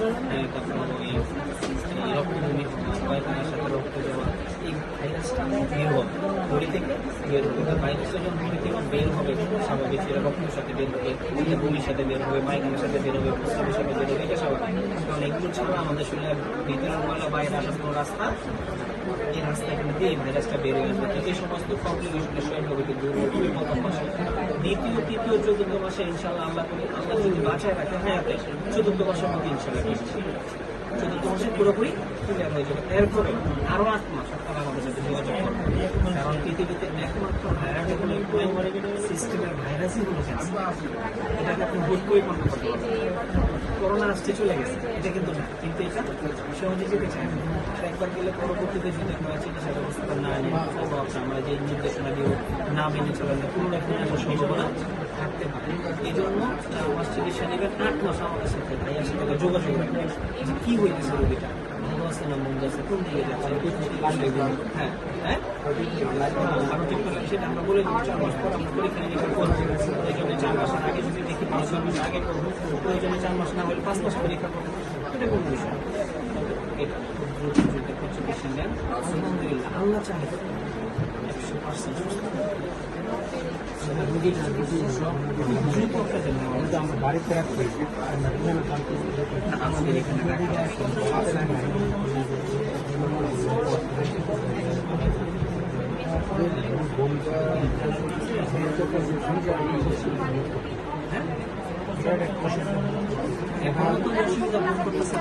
তারপর ওই রক্তভূমি পায়খানার সাথে রক্ত দেওয়া, এই ভাইরাসটা বের হবে বডি থেকে বের হবে। ভাইরাসটা যখন বডি থেকে বের হবে স্বাভাবিক, সেটা রক্তের সাথে বের হবে, বমির সাথে বের হবে, পায়খানার সাথে বের হবে, প্রস্রাবের সাথে বের হবে, এটা স্বাভাবিক। কারণ এগুলো ছাড়া আমাদের শরীরের ভিতরের ময়লা বাইরে আসার কোনো রাস্তা, এই রাস্তা এখানে দিয়ে এই ভাইরাসটা বের হয়ে আসবে। এই সমস্ত কমপ্লিকেশনের শরীরকে দূর হবে প্রথম মাসে। দ্বিতীয়, তৃতীয়, চতুর্থ মাসে ইনশাল্লাহ আল্লাহ যদি বাঁচায় রাখে হায়াতে, চতুর্থ মাসের মধ্যে ইনশাল্লাহ চতুর্থ মাসে পুরোপুরি ক্লিয়ার হয়ে যাবে। এরপরে আরো 8 মাস আপনারা আমাদের সাথে যোগাযোগ করবেন, কারণ পৃথিবীতে একমাত্র ভাইরাস হলো সিস্টেমের ভাইরাসই হলো ক্যান্সার। এটাকে আপনি হুট করে বন্ধ করতে পারবেন। করোনা আসতে চলে গেছে, এটা কিন্তু না, কিন্তু এটা সহজে যেতে চায় না। আর একবার গেলে পরবর্তীতে যদি আমরা চিকিৎসা ব্যবস্থা না নিই, আমরা যে নির্দেশনা দিয়ে না মেনে চলেন, পুনরায় ফিরে আসার সম্ভাবনা থাকতে পারে। এই জন্য আমার চিকিৎসা নেবেন 8 মাস আমাদের সাথে, ভাইয়ার সাথে যোগাযোগ রাখবেন যে কি হইতেছে রোগীটা, ভালো আছে না মন্দ আছে, কোন দিকে যাচ্ছে। হ্যাঁ হ্যাঁ, আরো ঠিক করে সেটা আমরা বলে দিচ্ছি। 4 মাস পর আমরা পরীক্ষা নিরীক্ষা করবো। এই জন্য 4 মাসের আগে যদি দেখি 5 মাস আগে করবো, প্রয়োজনে 4 মাস না হলে 5 মাস পরীক্ষা করবো, এটা কোনো বিষয়। এটা কনসালটেশন নেন, আলহামদুলিল্লাহ আল্লাহ চাহে 100% সুস্থ। আমরা বাড়িতে রাখছি আমাদের এখানে এখনো তো অসুবিধা ভোগ করতেছে।